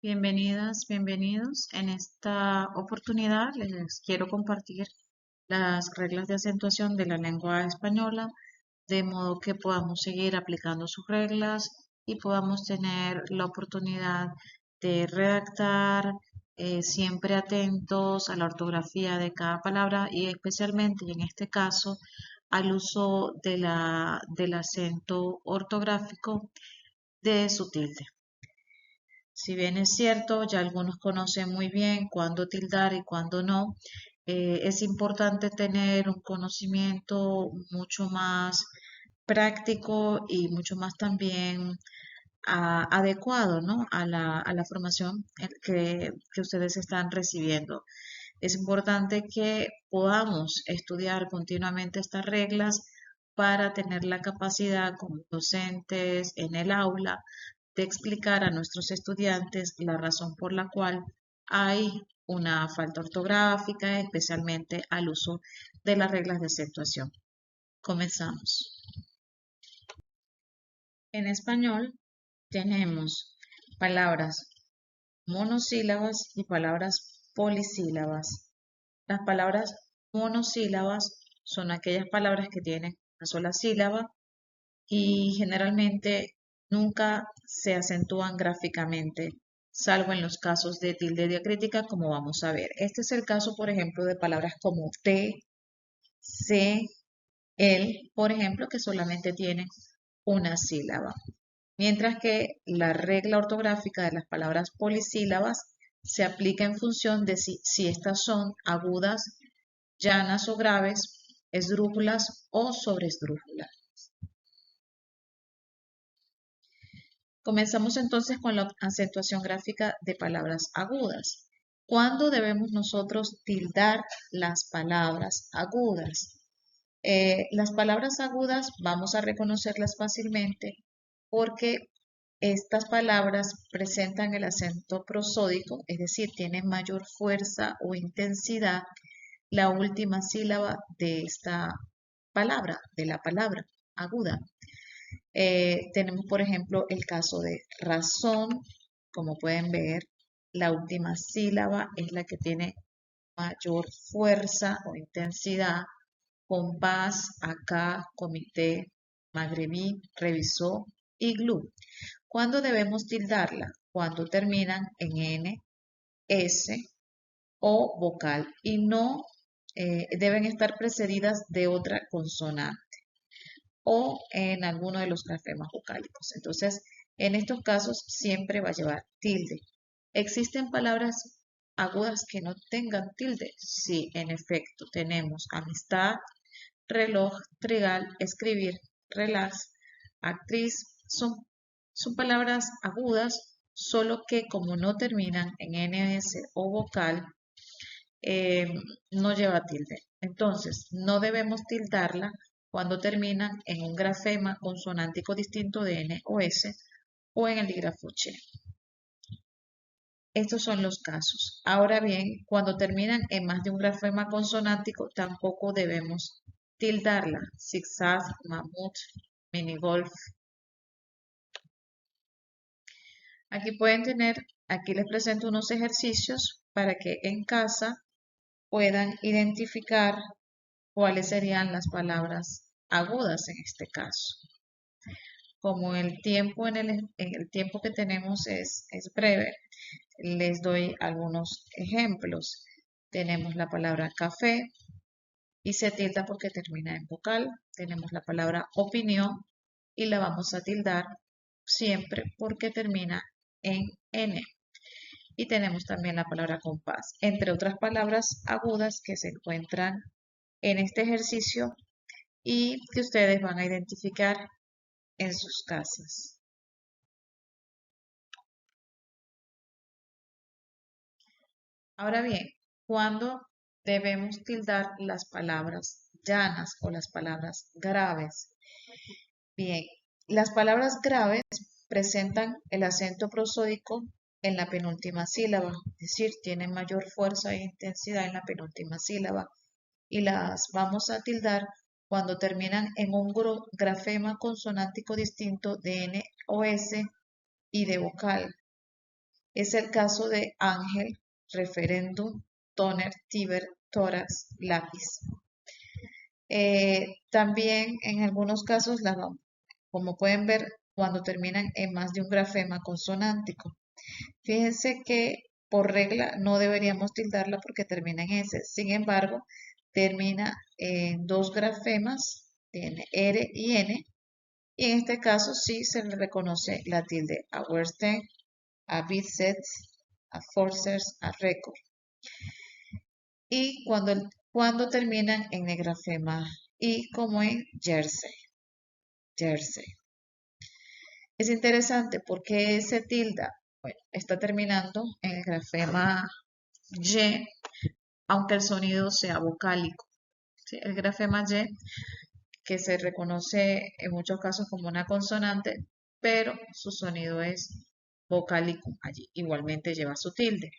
Bienvenidas, bienvenidos. En esta oportunidad les quiero compartir las reglas de acentuación de la lengua española, de modo que podamos seguir aplicando sus reglas y podamos tener la oportunidad de redactar, siempre atentos a la ortografía de cada palabra y especialmente, y en este caso, al uso del acento ortográfico de su tilde. Si bien es cierto, ya algunos conocen muy bien cuándo tildar y cuándo no, es importante tener un conocimiento mucho más práctico y mucho más también adecuado, ¿no? a la formación que ustedes están recibiendo. Es importante que podamos estudiar continuamente estas reglas para tener la capacidad como docentes en el aula de explicar a nuestros estudiantes la razón por la cual hay una falta ortográfica, especialmente al uso de las reglas de acentuación. Comenzamos. En español tenemos palabras monosílabas y palabras polisílabas. Las palabras monosílabas son aquellas palabras que tienen una sola sílaba y generalmente nunca se acentúan gráficamente, salvo en los casos de tilde diacrítica, como vamos a ver. Este es el caso, por ejemplo, de palabras como te, se, el, por ejemplo, que solamente tienen una sílaba. Mientras que la regla ortográfica de las palabras polisílabas se aplica en función de si estas son agudas, llanas o graves, esdrújulas o sobresdrújulas. Comenzamos entonces con la acentuación gráfica de palabras agudas. ¿Cuándo debemos nosotros tildar las palabras agudas? Las palabras agudas vamos a reconocerlas fácilmente porque estas palabras presentan el acento prosódico, es decir, tienen mayor fuerza o intensidad la última sílaba de esta palabra, de la palabra aguda. Tenemos, por ejemplo, el caso de razón. Como pueden ver, la última sílaba es la que tiene mayor fuerza o intensidad. Compás, acá, comité, magrebí, revisó, iglú. ¿Cuándo debemos tildarla? Cuando terminan en N, S o vocal y no deben estar precedidas de otra consonante o en alguno de los grafemas vocálicos. Entonces, en estos casos siempre va a llevar tilde. ¿Existen palabras agudas que no tengan tilde? Sí, en efecto, tenemos amistad, reloj, trigal, escribir, relax, actriz. Son palabras agudas, solo que como no terminan en NS o vocal, eh, no lleva tilde. Entonces, no debemos tildarla cuando terminan en un grafema consonántico distinto de N o S o en el dígrafo che. Estos son los casos. Ahora bien, cuando terminan en más de un grafema consonántico, tampoco debemos tildarla. Zigzag, mamut, minigolf. Aquí les presento unos ejercicios para que en casa puedan identificar cuáles serían las palabras agudas en este caso. Como en el tiempo que tenemos es breve, les doy algunos ejemplos. Tenemos la palabra café y se tilda porque termina en vocal. Tenemos la palabra opinión y la vamos a tildar siempre porque termina en N. Y tenemos también la palabra compás, entre otras palabras agudas que se encuentran en este ejercicio y que ustedes van a identificar en sus casas. Ahora bien, ¿cuándo debemos tildar las palabras llanas o las palabras graves? Bien, las palabras graves presentan el acento prosódico en la penúltima sílaba, es decir, tienen mayor fuerza e intensidad en la penúltima sílaba y las vamos a tildar cuando terminan en un grafema consonántico distinto de N o S y de vocal. Es el caso de ángel, referéndum, toner, tiber, tórax, lápiz. También en algunos casos, como pueden ver, cuando terminan en más de un grafema consonántico. Fíjense que por regla no deberíamos tildarla porque termina en S. Sin embargo, termina en dos grafemas, tiene R y N, y en este caso sí se le reconoce la tilde a Western, a Bitsets, a Forcers, a Record. Y cuando terminan en el grafema I, como en Jersey. Jersey. Es interesante porque se tilda, bueno, está terminando en el grafema Y, aunque el sonido sea vocálico. ¿Sí? El grafema Y, que se reconoce en muchos casos como una consonante, pero su sonido es vocálico allí. Igualmente lleva su tilde.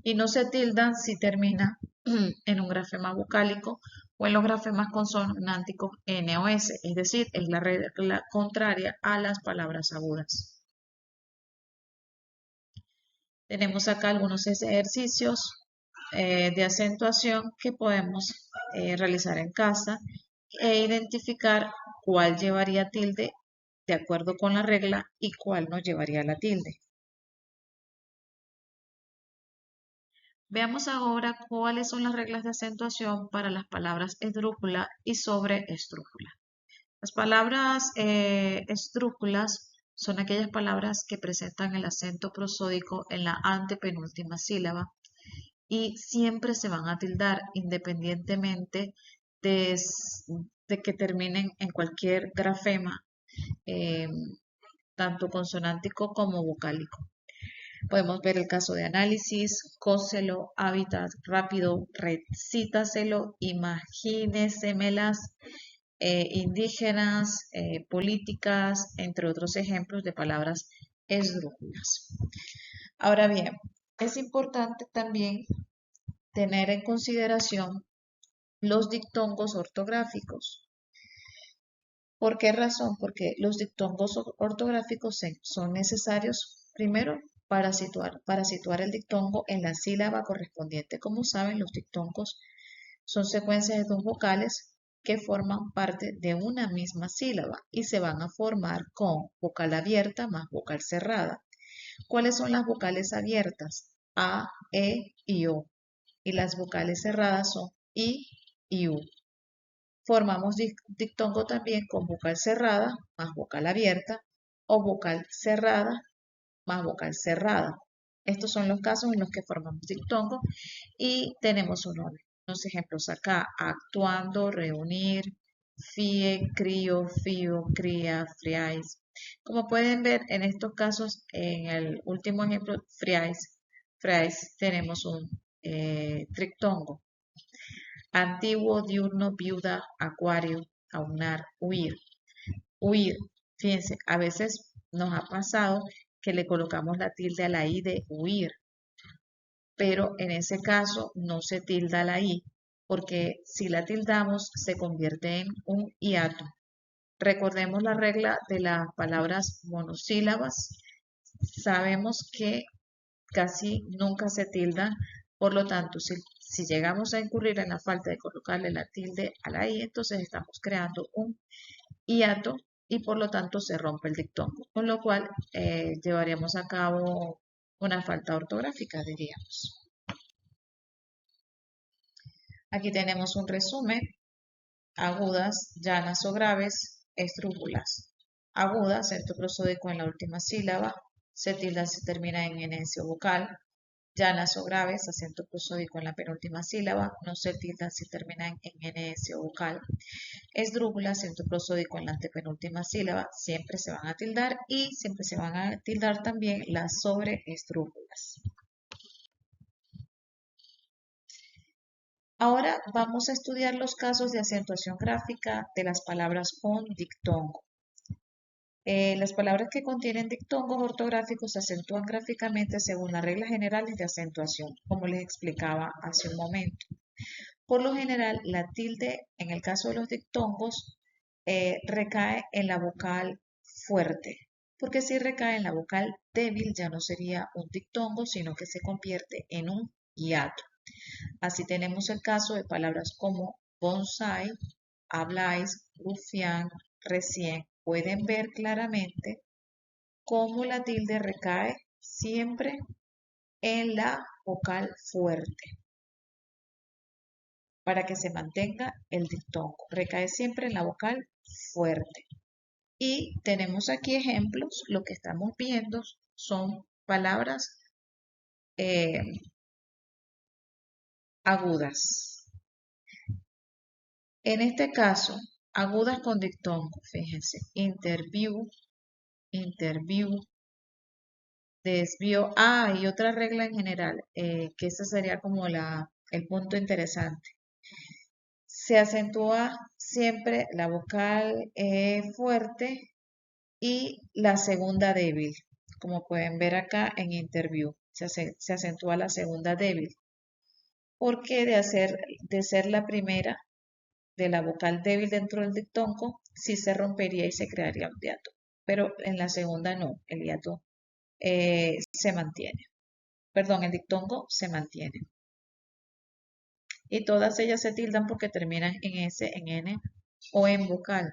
Y no se tilda si termina en un grafema vocálico o en los grafemas consonánticos N o S, es decir, es la regla contraria a las palabras agudas. Tenemos acá algunos ejercicios de acentuación que podemos realizar en casa e identificar cuál llevaría tilde de acuerdo con la regla y cuál no llevaría la tilde. Veamos ahora cuáles son las reglas de acentuación para las palabras esdrújula y sobreesdrújula. Las palabras esdrújulas son aquellas palabras que presentan el acento prosódico en la antepenúltima sílaba y siempre se van a tildar independientemente de, de que terminen en cualquier grafema, eh, tanto consonántico como vocálico. Podemos ver el caso de análisis, cóselo, hábitat, rápido, recítaselo, imagínesemelas, indígenas, políticas, entre otros ejemplos de palabras esdrújulas. Ahora bien, es importante también tener en consideración los dictongos ortográficos. ¿Por qué razón? Porque los dictongos ortográficos son necesarios, primero, para situar el dictongo en la sílaba correspondiente. Como saben, los dictongos son secuencias de dos vocales que forman parte de una misma sílaba y se van a formar con vocal abierta más vocal cerrada. ¿Cuáles son las vocales abiertas? A, E y O. Y las vocales cerradas son I y U. Formamos dictongo también con vocal cerrada más vocal abierta o vocal cerrada más vocal cerrada. Estos son los casos en los que formamos dictongo y tenemos unos ejemplos acá. Actuando, reunir, fie, crío, fío, cría, friáis. Como pueden ver en estos casos, en el último ejemplo, friáis, tenemos un trictongo. Antiguo, diurno, viuda, acuario, aunar, huir. Huir. Fíjense, a veces nos ha pasado que le colocamos la tilde a la I de huir, pero en ese caso no se tilda la I, porque si la tildamos se convierte en un hiato. Recordemos la regla de las palabras monosílabas. Sabemos que casi nunca se tildan, por lo tanto, si llegamos a incurrir en la falta de colocarle la tilde a la I, entonces estamos creando un hiato y por lo tanto se rompe el dictongo, con lo cual llevaríamos a cabo una falta ortográfica, diríamos. Aquí tenemos un resumen: agudas, llanas o graves, esdrújulas. Aguda, acento prosódico en la última sílaba, se tilda si termina en enencia vocal. Llanas o graves, acento prosódico en la penúltima sílaba, no se tildan si terminan en NS o vocal. Esdrújula, acento prosódico en la antepenúltima sílaba, siempre se van a tildar y siempre se van a tildar también las sobreesdrújulas. Ahora vamos a estudiar los casos de acentuación gráfica de las palabras con dictongo. Las palabras que contienen dictongos ortográficos se acentúan gráficamente según las reglas generales de acentuación, como les explicaba hace un momento. Por lo general, la tilde, en el caso de los dictongos, recae en la vocal fuerte. porque si recae en la vocal débil ya no sería un diptongo, sino que se convierte en un hiato. Así tenemos el caso de palabras como bonsai, habláis, rufián, recién. Pueden ver claramente cómo la tilde recae siempre en la vocal fuerte para que se mantenga el diptongo. Recae siempre en la vocal fuerte. Y tenemos aquí ejemplos. Lo que estamos viendo son palabras eh, agudas. En este caso, agudas con diptongo. Fíjense, interview, interview, desvío. Ah, y otra regla en general, que esa sería como el punto interesante. Se acentúa siempre la vocal fuerte y la segunda débil. Como pueden ver acá en interview, se acentúa la segunda débil. Porque de ser la primera de la vocal débil dentro del diptongo, sí se rompería y se crearía un hiato. Pero en la segunda no, el hiato se mantiene. Perdón, el diptongo se mantiene. Y todas ellas se tildan porque terminan en S, en N o en vocal.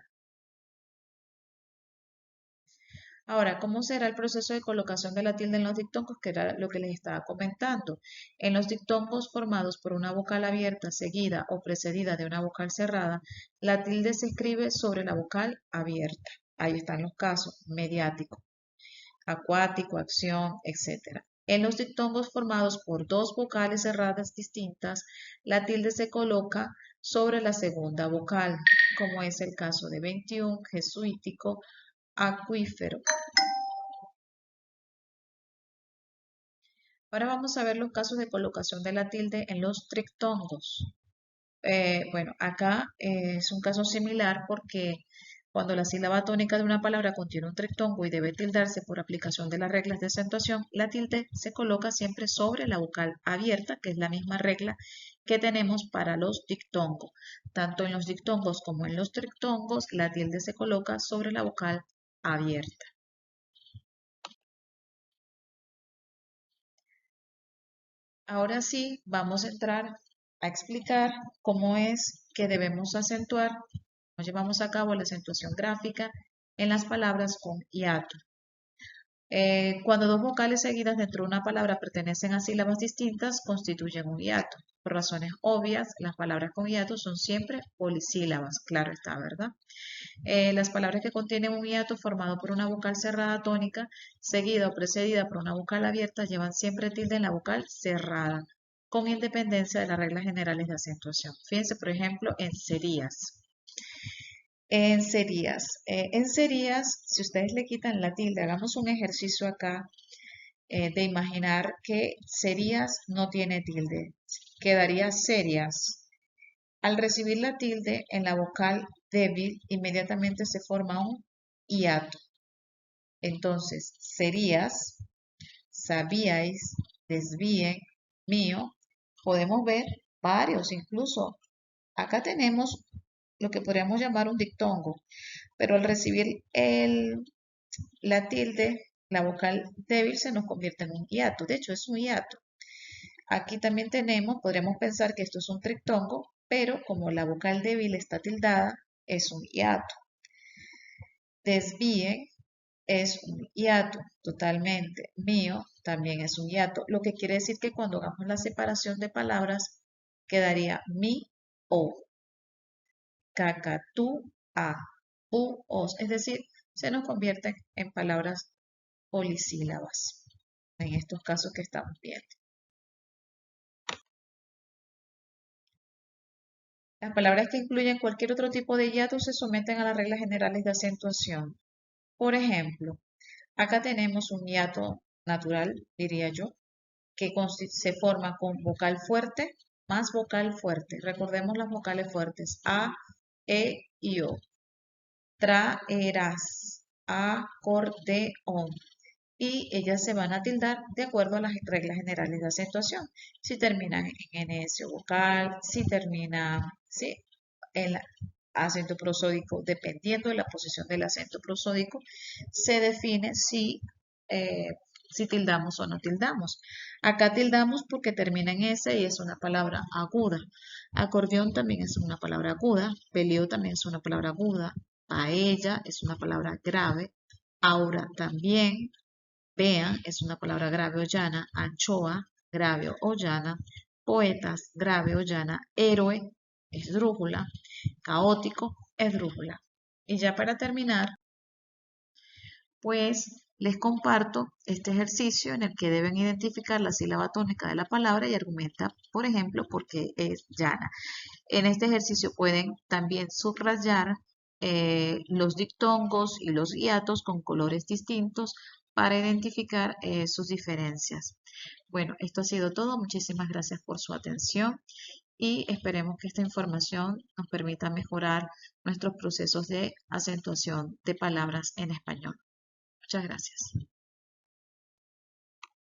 Ahora, ¿cómo será el proceso de colocación de la tilde en los diptongos? Que era lo que les estaba comentando. En los diptongos formados por una vocal abierta, seguida o precedida de una vocal cerrada, la tilde se escribe sobre la vocal abierta. Ahí están los casos: mediático, acuático, acción, etc. En los diptongos formados por dos vocales cerradas distintas, la tilde se coloca sobre la segunda vocal, como es el caso de 21, jesuítico, acuífero. Ahora vamos a ver los casos de colocación de la tilde en los trictongos. Bueno, acá es un caso similar porque cuando la sílaba tónica de una palabra contiene un trictongo y debe tildarse por aplicación de las reglas de acentuación, la tilde se coloca siempre sobre la vocal abierta, que es la misma regla que tenemos para los dictongos. Tanto en los dictongos como en los trictongos, la tilde se coloca sobre la vocal abierta. Ahora sí, vamos a entrar a explicar cómo es que debemos acentuar, cómo llevamos a cabo la acentuación gráfica en las palabras con hiato. Cuando dos vocales seguidas dentro de una palabra pertenecen a sílabas distintas, constituyen un hiato. Por razones obvias, las palabras con hiato son siempre polisílabas, claro está, ¿verdad? Las palabras que contienen un hiato formado por una vocal cerrada tónica, seguida o precedida por una vocal abierta, llevan siempre tilde en la vocal cerrada, con independencia de las reglas generales de acentuación. Fíjense, por ejemplo, en serías. En serías, si ustedes le quitan la tilde, hagamos un ejercicio acá de imaginar que serías no tiene tilde, quedaría serias. Al recibir la tilde en la vocal débil, inmediatamente se forma un hiato. Entonces, serías, sabíais, desvíen, mío. Podemos ver varios, incluso acá tenemos lo que podríamos llamar un dictongo, pero al recibir la tilde, la vocal débil se nos convierte en un hiato. De hecho, es un hiato. Aquí también podríamos pensar que esto es un triptongo, pero como la vocal débil está tildada, es un hiato. Desvíen es un hiato totalmente. Mío también es un hiato, lo que quiere decir que cuando hagamos la separación de palabras, quedaría mi o, cacatú a, u, os, es decir, se nos convierten en palabras polisílabas en estos casos que estamos viendo. Las palabras que incluyen cualquier otro tipo de hiato se someten a las reglas generales de acentuación. Por ejemplo, acá tenemos un hiato natural, diría yo, que se forma con vocal fuerte más vocal fuerte. Recordemos las vocales fuertes: a, e y o. Traerás, acordeón. Y ellas se van a tildar de acuerdo a las reglas generales de acentuación. Si terminan en NS vocal, si termina, ¿sí? acento prosódico, dependiendo de la posición del acento prosódico, se define si tildamos o no tildamos. Acá tildamos porque termina en S y es una palabra aguda. Acordeón también es una palabra aguda. Peleo también es una palabra aguda. Paella es una palabra grave. Aura también. Vean es una palabra grave o llana. Anchoa, grave o llana. Poetas, grave o llana. Héroe, esdrújula. Caótico, esdrújula. Y ya para terminar, pues les comparto este ejercicio en el que deben identificar la sílaba tónica de la palabra y argumentar, por ejemplo, por qué es llana. En este ejercicio pueden también subrayar los diptongos y los hiatos con colores distintos para identificar sus diferencias. Bueno, esto ha sido todo. Muchísimas gracias por su atención y esperemos que esta información nos permita mejorar nuestros procesos de acentuación de palabras en español. Muchas gracias.